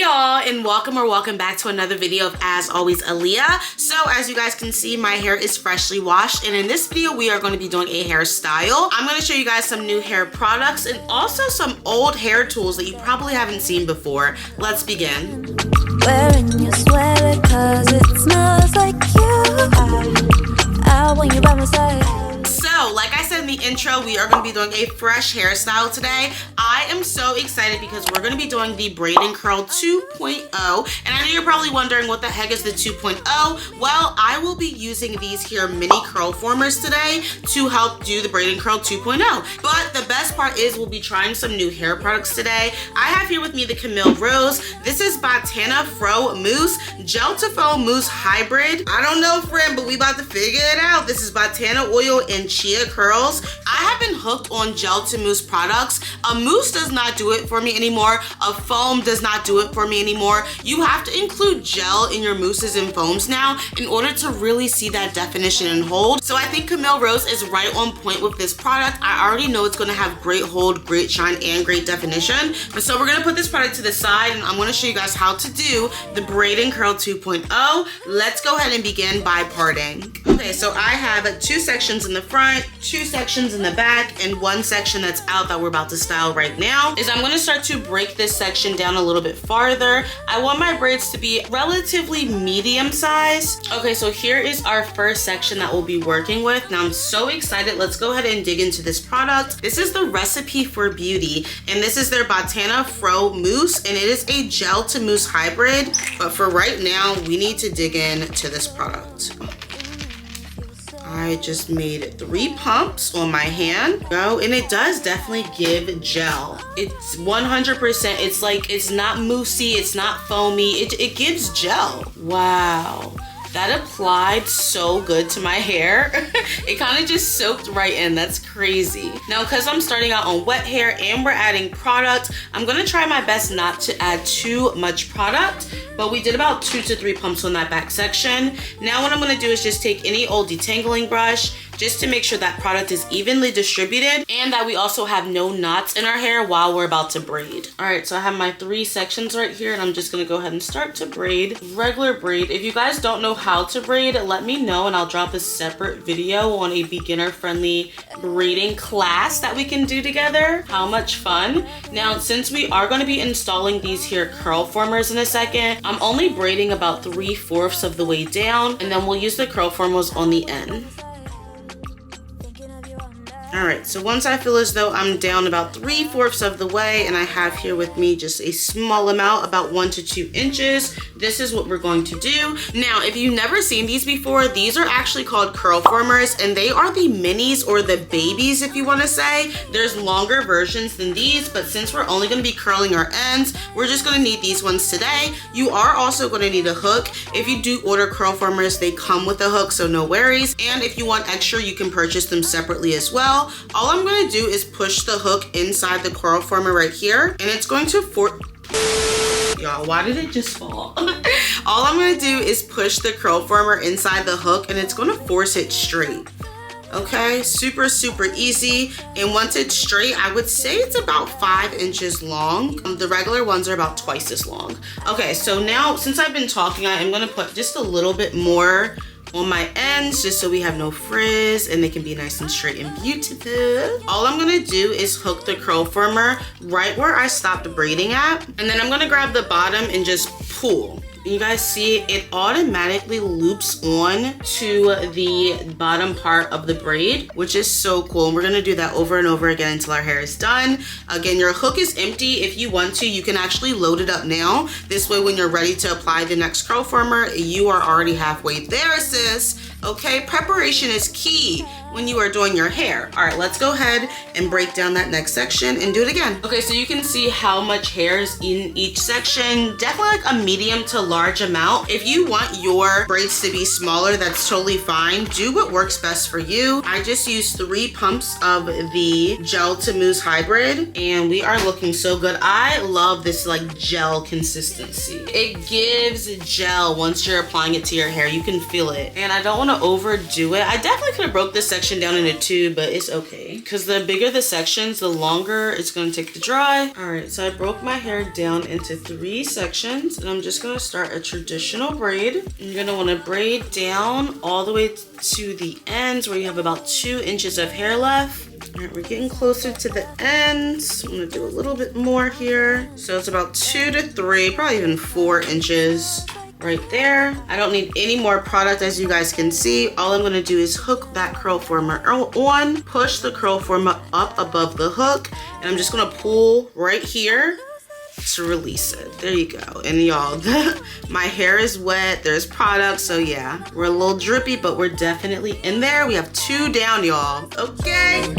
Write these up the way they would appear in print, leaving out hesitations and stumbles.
Hey y'all, and welcome back to another video of As Always Aaliyah. So as you guys can see, my hair is freshly washed, and in this video we are going to be doing a hairstyle. I'm going to show you guys some new hair products and also some old hair tools that you probably haven't seen before. Let's begin. Wearing your sweater 'cause it smells like you. I want you by my side. So, like I said in the intro, we are going to be doing a fresh hairstyle today. I am so excited because we're going to be doing the Braid and Curl 2.0. And I know you're probably wondering what the heck is the 2.0. Well, I will be using these here mini curl formers today to help do the Braid and Curl 2.0. But the best part is we'll be trying some new hair products today. I have here with me the Camille Rose. This is Batana Fro Mousse Gel to Foam Mousse Hybrid. I don't know, friend, but we about to figure it out. This is Batana Oil and Chia Curls. I have been hooked on gel to mousse products. A mousse does not do it for me anymore. A foam does not do it for me anymore. You have to include gel in your mousses and foams now in order to really see that definition and hold. So I think Camille Rose is right on point with this product. I already know it's gonna have great hold, great shine, and great definition. And so we're gonna put this product to the side and I'm gonna show you guys how to do the Braid and Curl 2.0. Let's go ahead and begin by parting. Okay, so I have two sections in the front, two sections in the back, and one section that's out that we're about to style right now. I'm gonna start to break this section down a little bit farther. I want my braids to be relatively medium size. Okay, so here is our first section that we'll be working with. Now I'm so excited. Let's go ahead and dig into this product. This is the Recipe for Beauty, and this is their Batana Fro Mousse, and it is a gel to mousse hybrid. But for right now, we need to dig into this product. I just made 3 pumps on my hand. And it does definitely give gel. It's 100%, it's like, it's not moussey, it's not foamy, it gives gel. Wow. That applied so good to my hair. It kind of just soaked right in. That's crazy. Now, because I'm starting out on wet hair and we're adding product, I'm gonna try my best not to add too much product, but we did about 2 to 3 pumps on that back section. Now what I'm gonna do is just take any old detangling brush just to make sure that product is evenly distributed and that we also have no knots in our hair while we're about to braid. All right, so I have my 3 sections right here and I'm just gonna go ahead and start to braid. Regular braid. If you guys don't know how to braid, let me know and I'll drop a separate video on a beginner-friendly braiding class that we can do together. How much fun. Now, since we are gonna be installing these here curl formers in a second, I'm only braiding about 3/4 of the way down and then we'll use the curl formers on the end. All right, so once I feel as though I'm down about 3/4 of the way and I have here with me just a small amount, about 1 to 2 inches, this is what we're going to do. Now, if you've never seen these before, these are actually called Curlformers and they are the minis or the babies, if you wanna say. There's longer versions than these, but since we're only gonna be curling our ends, we're just gonna need these ones today. You are also gonna need a hook. If you do order Curlformers, they come with a hook, so no worries. And if you want extra, you can purchase them separately as well. All I'm gonna do is push the hook inside the curl former right here, and it's going to y'all, why did it just fall? All I'm gonna do is push the curl former inside the hook, and it's gonna force it straight. Okay, super easy. And once it's straight, I would say it's about 5 inches long. The regular ones are about twice as long. Okay, so now since I've been talking, I am gonna put just a little bit more on my ends just so we have no frizz and they can be nice and straight and beautiful. All I'm gonna do is hook the curl former right where I stopped braiding at, and then I'm gonna grab the bottom and just pull. You guys see it automatically loops on to the bottom part of the braid, which is so cool. And we're gonna do that over and over again until our hair is done. Again, your hook is empty. If you want to, you can actually load it up now. This way, when you're ready to apply the next curl former, you are already halfway there, sis. Okay, preparation is key when you are doing your hair. All right, let's go ahead and break down that next section and do it again. Okay, so you can see how much hair is in each section. Definitely like a medium to large amount. If you want your braids to be smaller, that's totally fine. Do what works best for you. I just used 3 pumps of the gel to mousse hybrid and we are looking so good. I love this like gel consistency. It gives gel once you're applying it to your hair. You can feel it. And I don't want to overdo it. I definitely could have broke this section section down into 2, but it's okay. Because the bigger the sections, the longer it's gonna take to dry. All right, so I broke my hair down into 3 sections, and I'm just gonna start a traditional braid. You're gonna wanna braid down all the way to the ends where you have about 2 inches of hair left. All right, we're getting closer to the ends. I'm gonna do a little bit more here. So it's about 2 to 3, probably even 4 inches. Right there. I don't need any more product, as you guys can see. All I'm gonna do is hook that curl former on, push the curl former up above the hook, and I'm just gonna pull right here to release it. There you go. And y'all, my hair is wet. There's product, so yeah, we're a little drippy, but we're definitely in there. We have 2 down, y'all. Okay.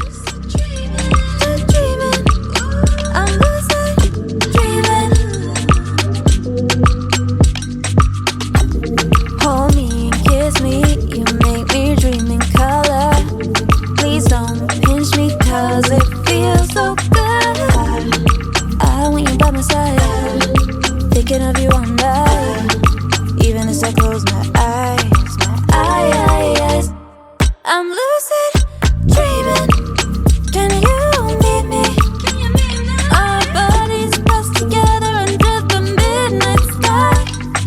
Hold me and kiss me, you make me dream in color. Please don't pinch me, cause it feels so good. I want you by my side, thinking of you all night. Even as I close my eyes, I'm lucid dreaming. Can you meet me? Our bodies pressed together under the midnight sky.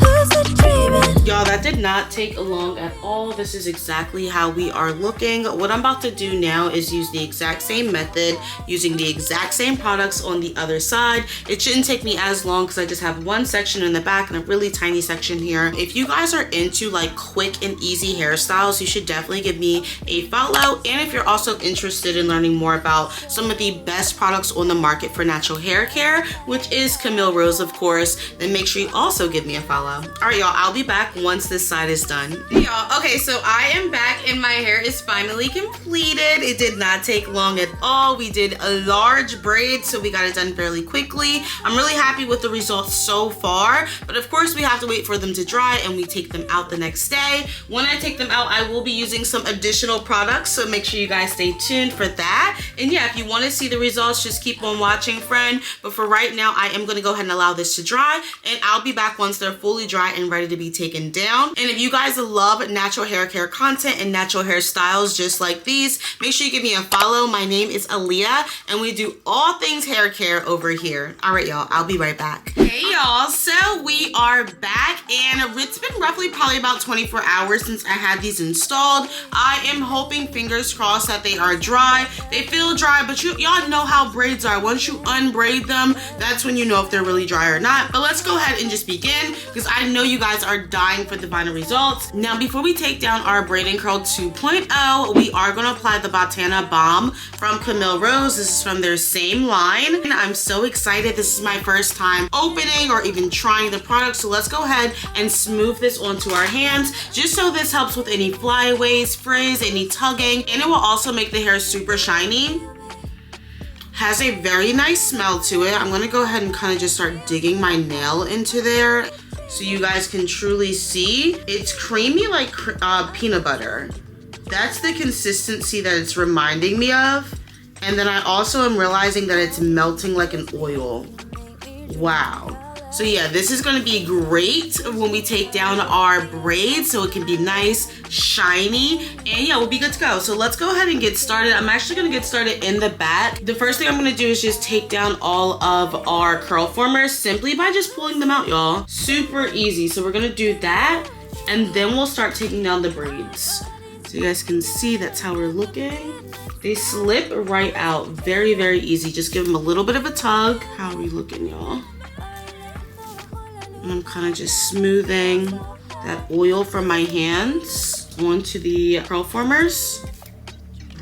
Lucid dreaming. Y'all, that did not take long at all. This is exactly how we are looking. What I'm about to do now is use the exact same method, using the exact same products on the other side. It shouldn't take me as long because I just have 1 section in the back and a really tiny section here. If you guys are into like quick and easy hairstyles, you should definitely give me a follow. And if you're also interested in learning more about some of the best products on the market for natural hair care, which is Camille Rose, of course, then make sure you also give me a follow. All right, y'all, I'll be back once this side is done. Hey, y'all. Okay, so I am back and my hair is finally completed. It did not take long at all. We did a large braid, so we got it done fairly quickly. I'm really happy with the results so far, but of course we have to wait for them to dry and we take them out the next day. When I take them out, I will be using some additional products, so make sure you guys stay tuned for that. And yeah, if you want to see the results, just keep on watching, friend. But for right now, I am going to go ahead and allow this to dry, and I'll be back once they're fully dry and ready to be taken down. And if you guys love natural hair care content and natural hairstyles just like these, make sure you give me a follow. My name is Aaliyah, and we do all things hair care over here. All right, y'all, I'll be right back. Hey, y'all, so we are back, and it's been roughly probably about 24 hours since I had these installed. I am hoping, fingers crossed, that they are dry. They feel dry, but y'all know how braids are. Once you unbraid them, that's when you know if they're really dry or not. But let's go ahead and just begin, because I know you guys are dying for the final results. Now, before we take down our Braid and Curl 2.0, we are going to apply the Batana Balm from Camille Rose. This is from their same line, and I'm so excited. This is my first time opening or even trying the product, so let's go ahead and smooth this onto our hands, just so this helps with any flyaways, frizz, any tugging, and it will also make the hair super shiny. Has a very nice smell to it. I'm gonna go ahead and kind of just start digging my nail into there so you guys can truly see. It's creamy like peanut butter. That's the consistency that it's reminding me of. And then I also am realizing that it's melting like an oil. Wow. So yeah, this is gonna be great when we take down our braids, so it can be nice, shiny, and yeah, we'll be good to go. So let's go ahead and get started. I'm actually gonna get started in the back. The first thing I'm gonna do is just take down all of our curl formers simply by just pulling them out, y'all. Super easy. So we're gonna do that, and then we'll start taking down the braids. So you guys can see that's how we're looking. They slip right out. Very, very easy. Just give them a little bit of a tug. How are we looking, y'all? And I'm kind of just smoothing that oil from my hands onto the curl formers.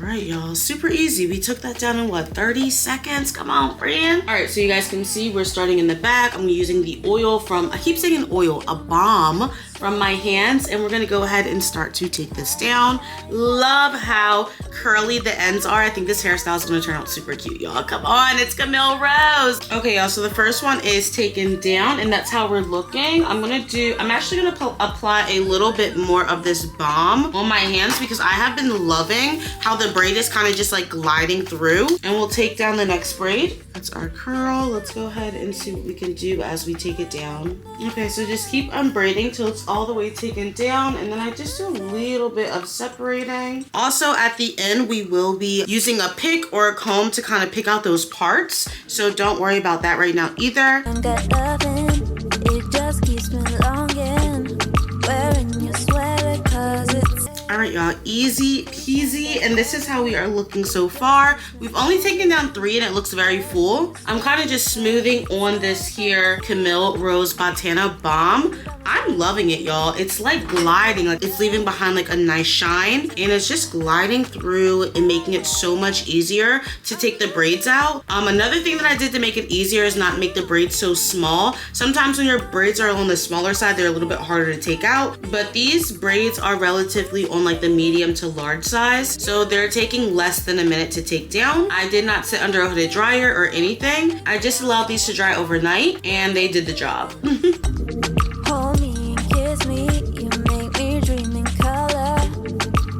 All right, y'all, super easy. We took that down in what, 30 seconds? Come on, friend. All right, so you guys can see we're starting in the back. I'm using the oil from, I keep saying an oil, a balm from my hands, and we're gonna go ahead and start to take this down. Love how curly the ends are. I think this hairstyle is gonna turn out super cute, y'all. Come on, it's Camille Rose. Okay, y'all, so the first one is taken down, and that's how we're looking. I'm actually gonna apply a little bit more of this balm on my hands because I have been loving how the braid is kind of just like gliding through. And we'll take down the next braid. That's our curl. Let's go ahead and see what we can do as we take it down. Okay, so just keep unbraiding till it's all the way taken down, and then I just do a little bit of separating. Also, at the end, we will be using a pick or a comb to kind of pick out those parts, so don't worry about that right now either. It just keeps me longing, wearing your sweater 'cause it's all right, y'all, easy peasy, and this is how we are looking so far. We've only taken down 3 and it looks very full. I'm kind of just smoothing on this here Camille Rose Batana Balm. I'm loving it, y'all. It's like gliding, like it's leaving behind like a nice shine, and it's just gliding through and making it so much easier to take the braids out. Another thing that I did to make it easier is not make the braids so small. Sometimes when your braids are on the smaller side, they're a little bit harder to take out, but these braids are relatively on like the medium to large size, so they're taking less than a minute to take down. I did not sit under a hooded dryer or anything. I just allowed these to dry overnight, and they did the job. hold me and kiss me, you make me dream in color.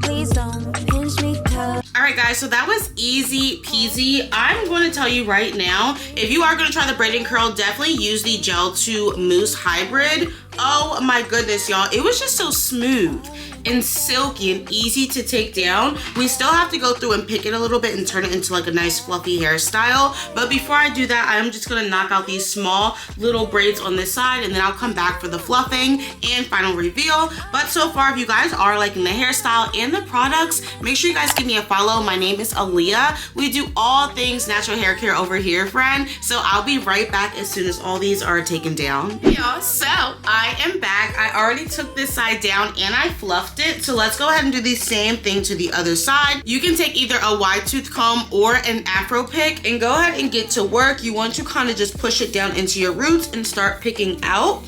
Please don't pinch me 'cause All right, guys, so that was easy peasy. I'm going to tell you right now, if you are going to try the braid and curl, definitely use the gel to mousse hybrid. Oh my goodness, y'all, it was just so smooth and silky and easy to take down. We still have to go through and pick it a little bit and turn it into like a nice fluffy hairstyle, but before I do that, I'm just gonna knock out these small little braids on this side, and then I'll come back for the fluffing and final reveal. But so far, if you guys are liking the hairstyle and the products, make sure you guys give me a follow. My name is Aaliyah. We do all things natural hair care over here, friend, so I'll be right back as soon as all these are taken down. Y'all, so I am back. I already took this side down and I fluffed it, so let's go ahead and do the same thing to the other side. You can take either a wide tooth comb or an afro pick and go ahead and get to work. You want to kind of just push it down into your roots and start picking out.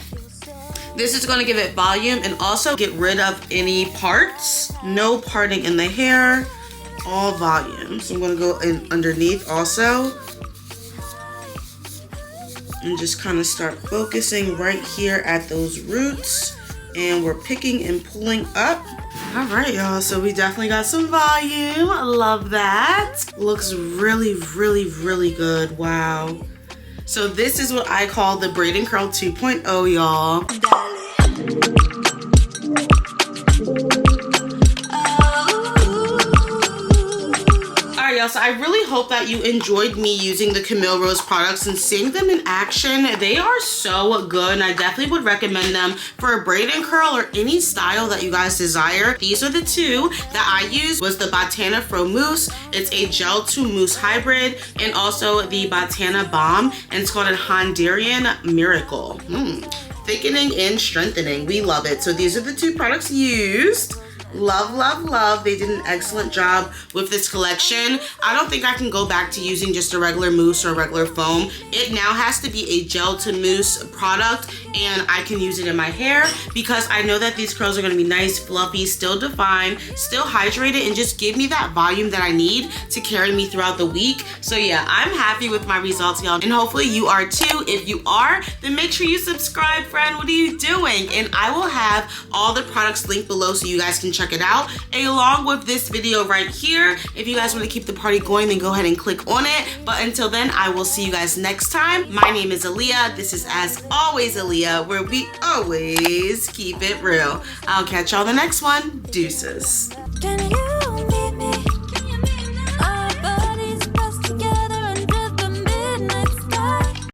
This is going to give it volume and also get rid of any parts. No parting in the hair, all volume. So I'm going to go in underneath also and just kind of start focusing right here at those roots. And we're picking and pulling up. All right, y'all, so we definitely got some volume. I love that. Looks really, really, really good. Wow. So this is what I call the Braid and Curl 2.0, y'all. Y'all, so I really hope that you enjoyed me using the Camille Rose products and seeing them in action. They are so good, and I definitely would recommend them for a braid and curl or any style that you guys desire. These are the 2 that I used. Was the Batana Mousse. It's a gel to mousse hybrid, and also the Batana Balm, and it's called a Honduran Miracle. Thickening and strengthening. We love it. So these are the 2 products used. Love, love, love. They did an excellent job with this collection. I don't think I can go back to using just a regular mousse or a regular foam. It now has to be a gel to mousse product, and I can use it in my hair because I know that these curls are going to be nice, fluffy, still defined, still hydrated, and just give me that volume that I need to carry me throughout the week. So yeah, I'm happy with my results, y'all, and hopefully you are too. If you are, then make sure you subscribe, friend. What are you doing? And I will have all the products linked below so you guys can check it out, along with this video right here. If you guys want to keep the party going, then go ahead and click on it. But until then, I will see you guys next time. My name is Aaliyah. This is As Always Aaliyah, where we always keep it real. I'll catch y'all in the next one. Deuces. can you